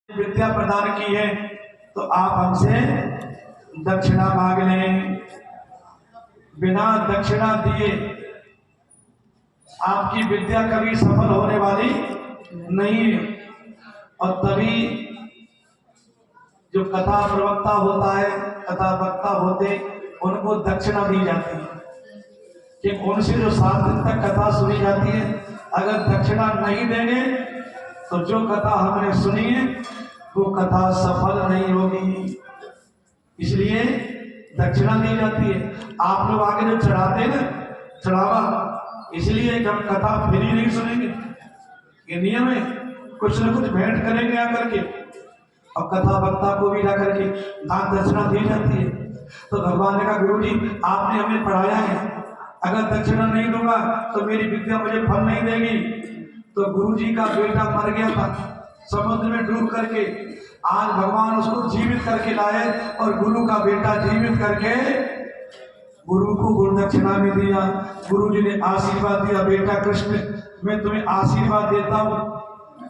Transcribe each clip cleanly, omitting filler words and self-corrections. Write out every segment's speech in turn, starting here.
विद्या प्रदान की है तो आप हमसे दक्षिणा मांग लें। बिना दक्षिणा दिए आपकी विद्या कभी सफल होने वाली नहीं है। और तभी जो कथा प्रवक्ता होता है, कथा वक्ता होते, उनको दक्षिणा दी जाती है कि उनसे जो 7 दिन तक कथा सुनी जाती है, अगर दक्षिणा नहीं देंगे तो जो कथा हमने सुनी है वो कथा सफल नहीं होगी। इसलिए दक्षिणा दी जाती है। आप लोग आगे जो चढ़ाते हैं ना चढ़ावा, इसलिए हम कथा फ्री नहीं सुनेंगे, ये नियम है। कुछ न कुछ भेंट करेंगे आकर के, और कथा वक्ता को भी जाकर के दान दक्षिणा दी जाती है। तो भगवान ने कहा, गुरु जी आपने हमें पढ़ाया है, अगर दक्षिणा नहीं दूंगा तो मेरी विद्या मुझे फल नहीं देगी। तो गुरु जी का बेटा मर गया था समुद्र में डूब करके, आज भगवान उसको जीवित करके लाए और गुरु का बेटा जीवित करके गुरु को गुरु दक्षिणा में दिया। गुरु जी ने आशीर्वाद दिया, बेटा कृष्ण मैं तुम्हें आशीर्वाद देता हूँ,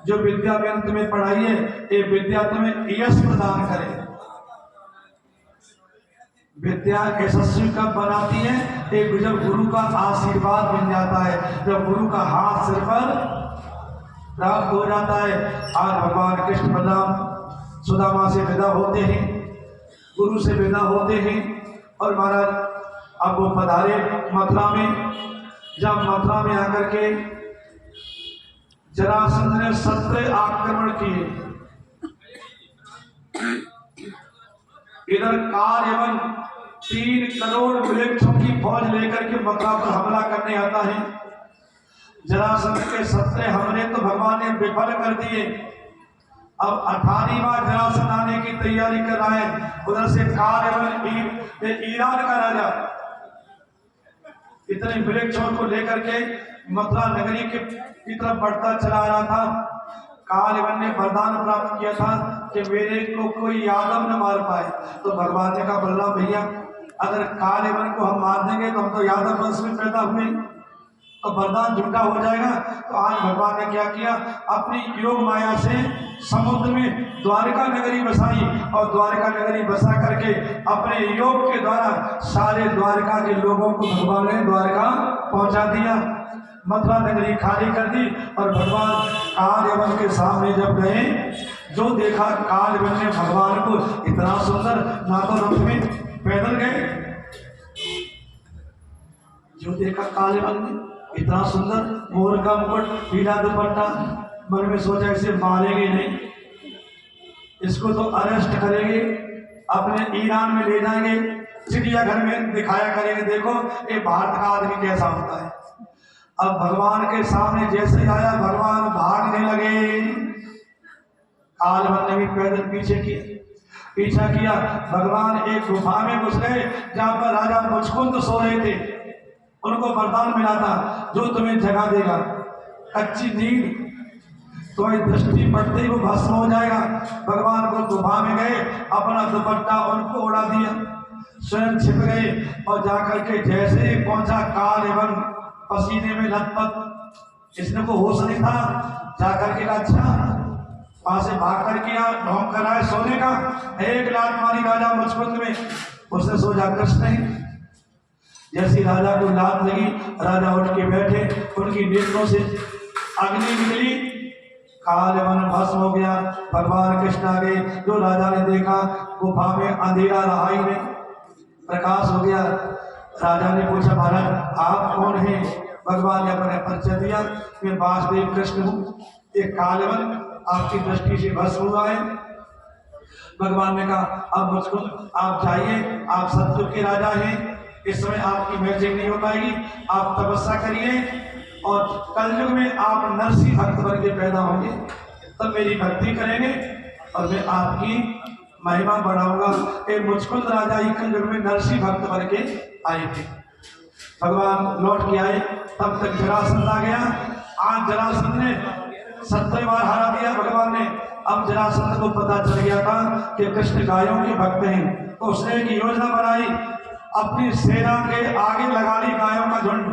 जो विद्या मैंने तुम्हें पढ़ाई है ये विद्या तुम्हें यश प्रदान करे। विद्या यशस्वी कब बनाती है? एक जब गुरु का आशीर्वाद मिल जाता है, जब गुरु का हाथ सिर पर प्राप्त हो जाता है। आज भगवान कृष्ण बलराम सुदामा से विदा होते हैं, गुरु से विदा होते हैं, और महाराज अब वो पधारे मथुरा में। जब मथुरा में आकर के जरासंध ने 17 आक्रमण किए, इधर काल एवं 3 करोड़ वृक्षों की फौज लेकर के मथुरा पर हमला करने आता है। जरासंध के 17 हमले तो भगवान ने विफल कर दिए। अब 18वीं बार जरासंध आने की तैयारी कर रहा है। उधर से काल एवं ईरान का राजा इतने वृक्षों को लेकर के मथुरा नगरी की तरफ बढ़ता चला रहा था। कालवन ने वरदान प्राप्त किया था कि मेरे को कोई यादव न मार पाए। तो भगवान ने कहा, बलराम भैया अगर कालवन को हम मार देंगे तो हम तो यादव वंश में पैदा हुए, तो वरदान झूठा हो जाएगा। तो आज भगवान ने क्या किया, अपनी योग माया से समुद्र में द्वारका नगरी बसाई, और द्वारका नगरी बसा करके अपने योग के द्वारा सारे द्वारका के लोगों को भगवान ने द्वारका पहुंचा दिया। मथुरा नगरी खाली कर दी, और भगवान कालयवन के सामने जब गए, जो देखा कालयवन ने भगवान को इतना सुंदर, ना तो रथ में पैदल गए, जो देखा कालयवन ने इतना सुंदर मोर का मुकुट, पीला दुपट्टा, मन में सोचा इसे मारेंगे नहीं, इसको तो अरेस्ट करेंगे, अपने ईरान में ले जाएंगे, चिड़ियाघर में दिखाया करेंगे, देखो ये भारत का आदमी कैसा होता है। अब भगवान के सामने जैसे ही आया, भगवान भागने लगे। कालवन ने भी पैदल पीछा किया। भगवान एक गुफा में घुस गए जहां पर राजा मुचकुंद सो रहे थे। उनको वरदान मिला था, जो तुम्हें जगा देगा कच्ची नींद, तुम्हें दृष्टि पड़ते ही वो भस्म हो जाएगा। भगवान को गुफा में गए, अपना दुपट्टा उनको उड़ा दिया, स्वयं छिप गए, और जाकर के जैसे ही पहुंचा कालवन पसीने में लथपथ, इसने को होश नहीं था, जाकर के अच्छा वहां से भाग कर किया, ढोंग कराए सोने का, एक लात मारी राजा मुचकुंद में, उसने सोचा कृष्ण नहीं। जैसी राजा को लात लगी, राजा उठ के बैठे, उनकी नेत्रों से अग्नि निकली, कालवन भस्म हो गया। भगवान कृष्ण आ गए। जो राजा ने देखा गुफा में अंधेरा रहा ही नहीं, प्रकाश हो गया। राजा ने पूछा, महाराज आप कौन हैं? भगवान ने अपने परिचय दिया, मैं वासुदेव कृष्ण हूँ, एक कालवन आपकी दृष्टि से भस्म हुआ है। भगवान ने कहा, अब मुझको आप जाइए, आप सत्युग के राजा हैं, इस समय आपकी मैजिक नहीं हो पाएगी, आप तपस्या करिए, और कलयुग में आप नरसिंह भक्त बन के पैदा होंगे, तब मेरी भक्ति करेंगे और मैं आपकी महिमा बढ़ाऊंगा। एक मुचकुंद राजा ही कलयुग में नरसिंह भक्त बन के आए थे। भगवान लौट के आए, तब तक जरासंध आ गया। आज जरासंध ने 70 बार हरा दिया भगवान ने। अब जरासंध को पता चल गया था कि कृष्ण गायों के भक्त हैं, तो उसने एक योजना बनाई, अपनी सेना के आगे लगा ली गायों का झुंड,